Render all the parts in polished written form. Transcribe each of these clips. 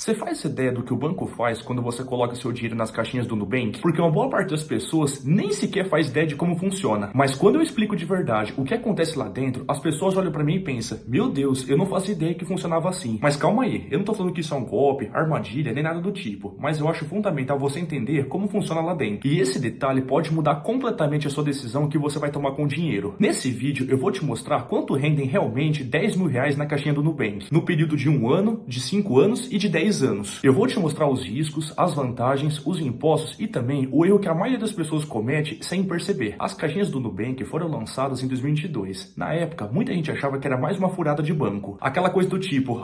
Você faz ideia do que o banco faz quando você coloca seu dinheiro nas caixinhas do Nubank? Porque uma boa parte das pessoas nem sequer faz ideia de como funciona. Mas quando eu explico de verdade o que acontece lá dentro, as pessoas olham pra mim e pensam: meu Deus, eu não faço ideia que funcionava assim. Mas calma aí, eu não tô falando que isso é um golpe, armadilha, nem nada do tipo. Mas eu acho fundamental você entender como funciona lá dentro. E esse detalhe pode mudar completamente a sua decisão que você vai tomar com o dinheiro. Nesse vídeo eu vou te mostrar quanto rendem realmente 10 mil reais na caixinha do Nubank, no período de 1 ano, de 5 anos e de 10 anos. Eu vou te mostrar os riscos, as vantagens, os impostos e também o erro que a maioria das pessoas comete sem perceber. As caixinhas do Nubank foram lançadas em 2022. Na época, muita gente achava que era mais uma furada de banco. Aquela coisa do tipo,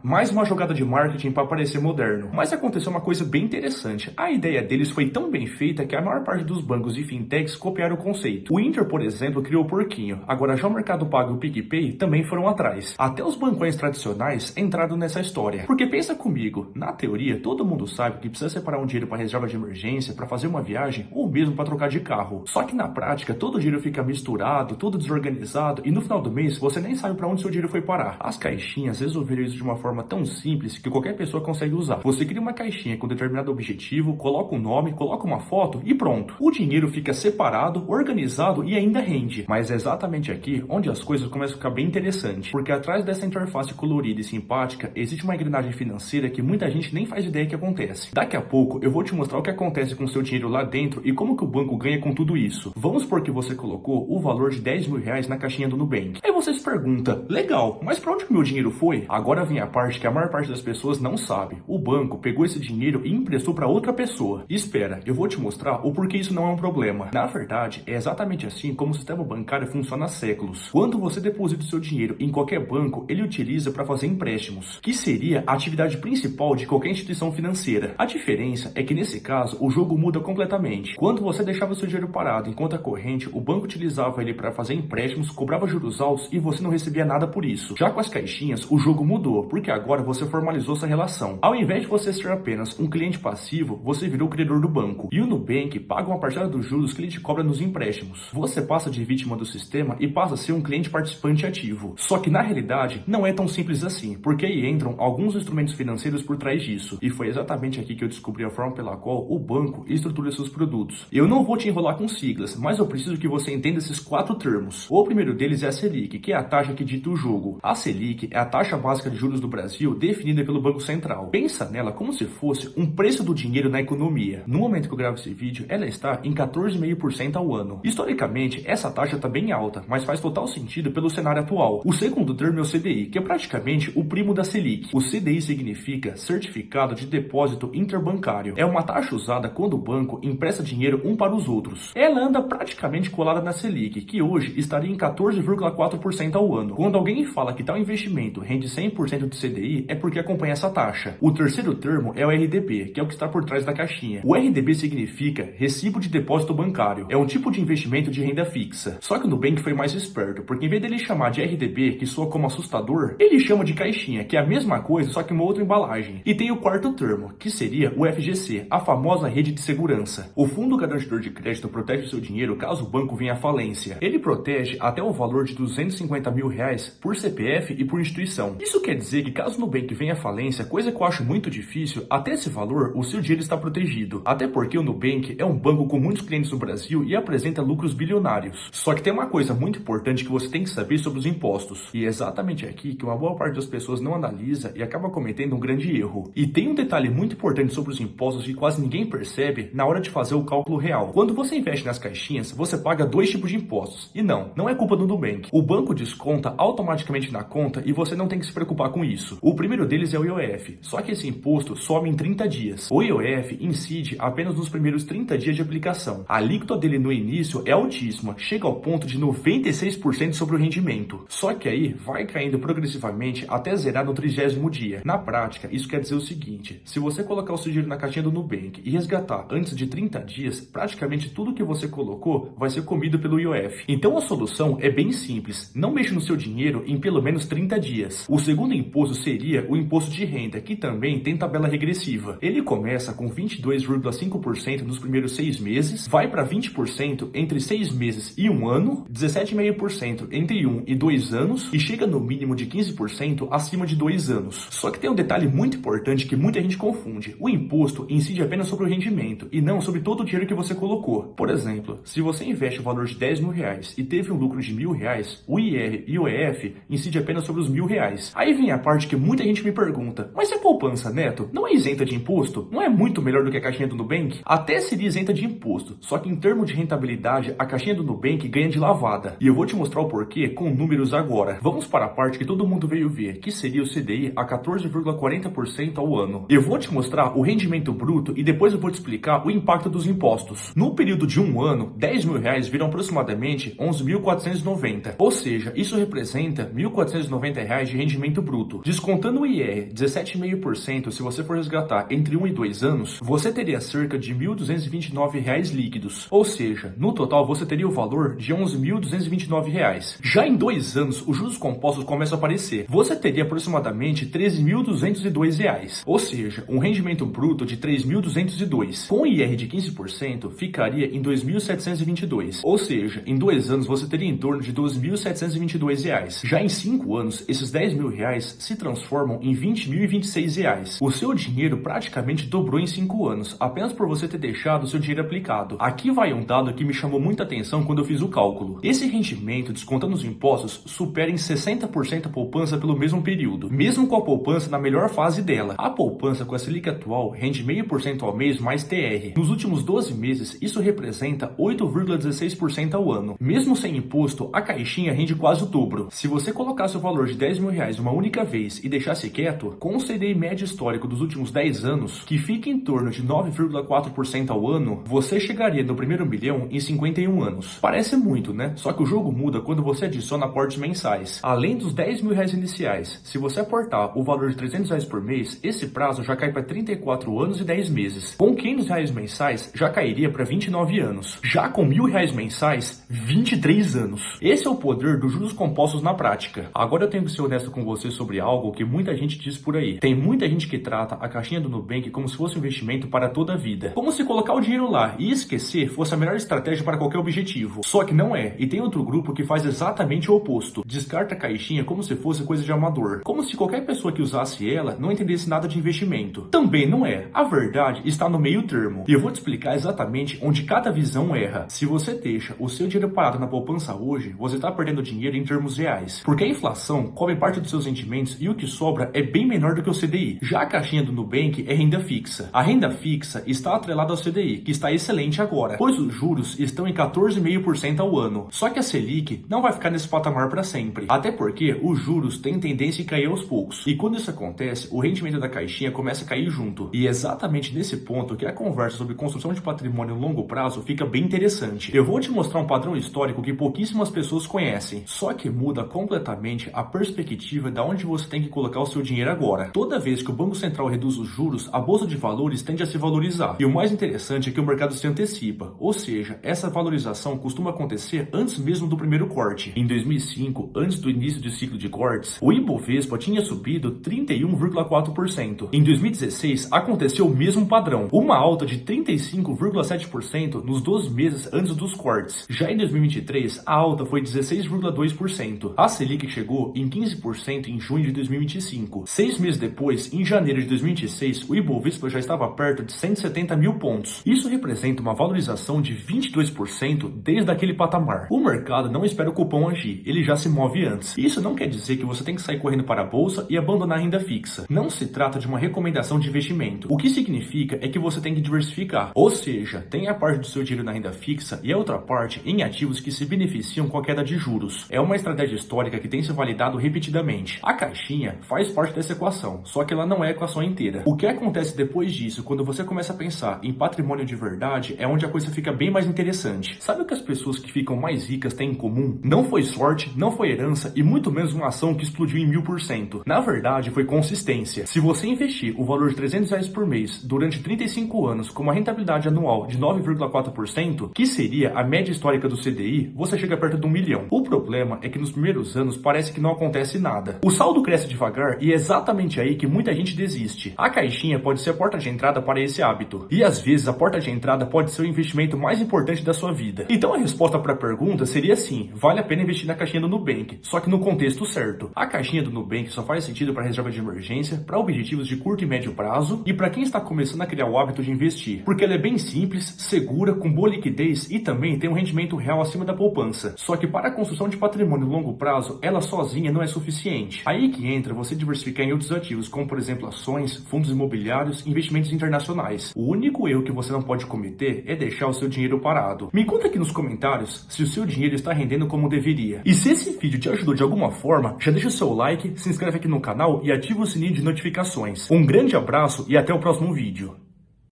mais uma jogada de marketing para parecer moderno. Mas aconteceu uma coisa bem interessante. A ideia deles foi tão bem feita que a maior parte dos bancos e fintechs copiaram o conceito. O Inter, por exemplo, criou o porquinho. Agora já o Mercado Pago e o PicPay também foram atrás. Até os bancões tradicionais entraram nessa história. Porque pensa comigo, na teoria, todo mundo sabe que precisa separar um dinheiro para reserva de emergência, para fazer uma viagem ou mesmo para trocar de carro. Só que na prática, todo o dinheiro fica misturado, todo desorganizado e no final do mês você nem sabe para onde seu dinheiro foi parar. As caixinhas resolveram isso de uma forma tão simples que qualquer pessoa consegue usar. Você cria uma caixinha com determinado objetivo, coloca um nome, coloca uma foto e pronto. O dinheiro fica separado, organizado e ainda rende. Mas é exatamente aqui onde as coisas começam a ficar bem interessantes, porque atrás dessa interface colorida e simpática existe uma engrenagem financeira que muita gente nem faz ideia que acontece. Daqui a pouco eu vou te mostrar o que acontece com o seu dinheiro lá dentro e como que o banco ganha com tudo isso. Vamos supor que você colocou o valor de 10 mil reais na caixinha do Nubank. Aí você se pergunta, legal, mas para onde que o meu dinheiro foi? Agora vem a parte que a maior parte das pessoas não sabe. O banco pegou esse dinheiro e emprestou para outra pessoa. Espera, eu vou te mostrar o porquê isso não é um problema. Na verdade, é exatamente assim como o sistema bancário funciona há séculos. Quando você deposita o seu dinheiro em qualquer banco, ele utiliza para fazer empréstimos, que seria a atividade principal de qualquer instituição financeira. A diferença é que nesse caso o jogo muda completamente. Quando você deixava seu dinheiro parado em conta corrente, o banco utilizava ele para fazer empréstimos, cobrava juros altos e você não recebia nada por isso. Já com as caixinhas, o jogo mudou, porque agora você formalizou essa relação. Ao invés de você ser apenas um cliente passivo, você virou o credor do banco. E o Nubank paga uma parcela dos juros que ele te cobra nos empréstimos. Você passa de vítima do sistema e passa a ser um cliente participante ativo. Só que na realidade não é tão simples assim, porque aí entram alguns instrumentos financeiros por trás disso. E foi exatamente aqui que eu descobri a forma pela qual o banco estrutura seus produtos. Eu não vou te enrolar com siglas, mas eu preciso que você entenda esses 4 termos. O primeiro deles é a Selic, que é a taxa que dita o jogo. A Selic é a taxa básica de juros do Brasil definida pelo Banco Central. Pensa nela como se fosse um preço do dinheiro na economia. No momento que eu gravo esse vídeo, ela está em 14,5% ao ano. Historicamente, essa taxa está bem alta, mas faz total sentido pelo cenário atual. O segundo termo é o CDI, que é praticamente o primo da Selic. O CDI significa Certificado de Depósito Interbancário. É uma taxa usada quando o banco empresta dinheiro um para os outros. Ela anda praticamente colada na Selic, que hoje estaria em 14,4% ao ano. Quando alguém fala que tal investimento rende 100% do CDI, é porque acompanha essa taxa. O terceiro termo é o RDB, que é o que está por trás da caixinha. O RDB significa Recibo de Depósito Bancário. É um tipo de investimento de renda fixa. Só que o Nubank foi mais esperto, porque em vez dele chamar de RDB, que soa como assustador, ele chama de caixinha, que é a mesma coisa, só que uma outra embalagem. E tem o quarto termo, que seria o FGC, a famosa rede de segurança. O Fundo Garantidor de Crédito protege o seu dinheiro caso o banco venha à falência. Ele protege até o valor de 250 mil reais por CPF e por instituição. Isso quer dizer que caso o Nubank venha à falência, coisa que eu acho muito difícil, até esse valor o seu dinheiro está protegido. Até porque o Nubank é um banco com muitos clientes no Brasil e apresenta lucros bilionários. Só que tem uma coisa muito importante que você tem que saber sobre os impostos. E é exatamente aqui que uma boa parte das pessoas não analisa e acaba cometendo um grande erro. E tem um detalhe muito importante sobre os impostos que quase ninguém percebe na hora de fazer o cálculo real. Quando você investe nas caixinhas, você paga 2 tipos de impostos. E não é culpa do Nubank. O banco desconta automaticamente na conta e você não tem que se preocupar com isso. O primeiro deles é o IOF, só que esse imposto some em 30 dias. O IOF incide apenas nos primeiros 30 dias de aplicação. A alíquota dele no início é altíssima, chega ao ponto de 96% sobre o rendimento. Só que aí vai caindo progressivamente até zerar no 30º dia. Na prática, isso quer dizer o seguinte: se você colocar o seu dinheiro na caixinha do Nubank e resgatar antes de 30 dias, praticamente tudo que você colocou vai ser comido pelo IOF. Então a solução é bem simples: não mexa no seu dinheiro em pelo menos 30 dias. O segundo imposto seria o imposto de renda, que também tem tabela regressiva. Ele começa com 22,5% nos primeiros 6 meses, vai para 20% entre 6 meses e 1 ano, 17,5% entre 1 e 2 anos e chega no mínimo de 15% acima de 2 anos. Só que tem um detalhe muito importante que muita gente confunde. O imposto incide apenas sobre o rendimento e não sobre todo o dinheiro que você colocou. Por exemplo, se você investe o valor de 10 mil reais e teve um lucro de R$ 1.000, o IR e o EF incide apenas sobre os R$ 1.000. Aí vem a parte que muita gente me pergunta, mas se a poupança neto não é isenta de imposto? Não é muito melhor do que a caixinha do Nubank? Até seria isenta de imposto, só que em termos de rentabilidade, a caixinha do Nubank ganha de lavada. E eu vou te mostrar o porquê com números agora. Vamos para a parte que todo mundo veio ver, que seria o CDI a 14,40% ao ano. Eu vou te mostrar o rendimento bruto e depois eu vou te explicar o impacto dos impostos. No período de um ano, 10 mil reais viram aproximadamente 11.490. Ou seja, isso representa R$ 1.490 de rendimento bruto. Descontando o IR, 17,5%, se você for resgatar entre 1 e 2 anos, você teria cerca de R$ 1.229 líquidos. Ou seja, no total você teria o valor de R$ 11.229. Já em 2 anos, os juros compostos começam a aparecer. Você teria aproximadamente R$ 13.202. Ou seja, um rendimento bruto de R$ 3.202. Com o IR de 15%, ficaria em R$ 2.722. Ou seja, em 2 anos você teria em torno de R$ 2.722. Já em 5 anos, esses R$ 10 mil se transformam em R$ 20.026. O seu dinheiro praticamente dobrou em 5 anos, apenas por você ter deixado o seu dinheiro aplicado. Aqui vai um dado que me chamou muita atenção quando eu fiz o cálculo. Esse rendimento, descontando os impostos, supera em 60% a poupança pelo mesmo período, mesmo com a poupança na melhor fase dela. A poupança com a Selic atual rende 0,5% ao mês mais TR. Nos últimos 12 meses, isso representa 8,16% ao ano. Mesmo sem imposto, a caixinha rende quase o dobro. Se você colocasse o valor de R$ 10 mil uma única vez e deixasse quieto, com o CDI médio histórico dos últimos 10 anos, que fica em torno de 9,4% ao ano, você chegaria no primeiro milhão em 51 anos. Parece muito, né? Só que o jogo muda quando você adiciona aportes mensais. Além dos R$ 10 mil iniciais, se você aportar o valor de R$ 300 por mês, esse prazo já cai para 34 anos e 10 meses. Com R$ 500 mensais, já cairia para 29 anos. Já com R$ 1.000 mensais, 23 anos. Esse é o poder dos juros compostos na prática. Agora eu tenho que ser honesto com você sobre algo que muita gente diz por aí. Tem muita gente que trata a caixinha do Nubank como se fosse um investimento para toda a vida. Como se colocar o dinheiro lá e esquecer fosse a melhor estratégia para qualquer objetivo. Só que não é. E tem outro grupo que faz exatamente o oposto. Descarta a caixinha como se fosse coisa de amador. Como se qualquer pessoa que usasse ela não entendesse nada de investimento. Também não é. A verdade está no meio termo. E eu vou te explicar exatamente onde cada visão erra. Se você deixa o seu dinheiro parado na poupança hoje, você está perdendo dinheiro em termos reais. Porque a inflação come parte dos seus rendimentos e o que sobra é bem menor do que o CDI. Já a caixinha do Nubank é renda fixa. A renda fixa está atrelada ao CDI, que está excelente agora, pois os juros estão em 14,5% ao ano. Só que a Selic não vai ficar nesse patamar para sempre, até porque os juros têm tendência a cair aos poucos. E quando isso acontece, o rendimento da caixinha começa a cair junto. E é exatamente nesse ponto que a conversa sobre construção de patrimônio a longo prazo fica bem interessante. Eu vou te mostrar um padrão histórico que pouquíssimas pessoas conhecem, só que muda completamente a perspectiva de onde você tem que colocar o seu dinheiro agora. Toda vez que o Banco Central reduz os juros, a bolsa de valores tende a se valorizar. E o mais interessante é que o mercado se antecipa, ou seja, essa valorização costuma acontecer antes mesmo do primeiro corte. Em 2005, antes do início do ciclo de cortes, o Ibovespa tinha subido 31,4%. Em 2016, aconteceu o mesmo padrão, uma alta de 35,7% nos 12 meses antes dos cortes. Já em 2023, a alta foi 16,2%. A Selic chegou em 15% em junho de 2025. 6 meses depois, em janeiro de 2026, o Ibovespa já estava perto de 170 mil pontos. Isso representa uma valorização de 22% desde aquele patamar. O mercado não espera o cupom agir, ele já se move antes. Isso não quer dizer que você tem que sair correndo para a bolsa e abandonar a renda fixa. Não se trata de uma recomendação de investimento. O que significa é que você tem que diversificar. Ou seja, tem a parte do seu dinheiro na renda fixa e a outra parte em ativos que se beneficiam com a queda de juros. É uma estratégia histórica que tem se validado repetidamente. A caixinha faz parte dessa equação, só que ela não é a equação inteira. O que acontece depois disso, quando você começa a pensar em patrimônio de verdade, é onde a coisa fica bem mais interessante. Sabe o que as pessoas que ficam mais ricas têm em comum? Não foi sorte, não foi herança e muito menos uma ação que explodiu em 1000%. Na verdade, foi consistência. Se você investir o valor de R$300 por mês durante 35 anos com uma rentabilidade anual de 9,4%, que seria a média histórica do CDI, você chega perto de 1 milhão. O problema é que nos primeiros anos parece que não acontece nada. O saldo cresce devagar e é exatamente aí que muita gente desiste. A caixinha pode ser a porta de entrada para esse hábito. E às vezes a porta de entrada pode ser o investimento mais importante da sua vida. Então a resposta para a pergunta seria sim, vale a pena investir na caixinha do Nubank, só que no contexto certo. A caixinha do Nubank só faz sentido para reserva de emergência preferência para objetivos de curto e médio prazo e para quem está começando a criar o hábito de investir, porque ela é bem simples, segura, com boa liquidez e também tem um rendimento real acima da poupança. Só que para a construção de patrimônio a longo prazo, ela sozinha não é suficiente. Aí que entra você diversificar em outros ativos, como por exemplo ações, fundos imobiliários, investimentos internacionais. O único erro que você não pode cometer é deixar o seu dinheiro parado. Me conta aqui nos comentários se o seu dinheiro está rendendo como deveria. E se esse vídeo te ajudou de alguma forma, já deixa o seu like, se inscreve aqui no canal e ativa o sininho de notificações. Um grande abraço e até o próximo vídeo.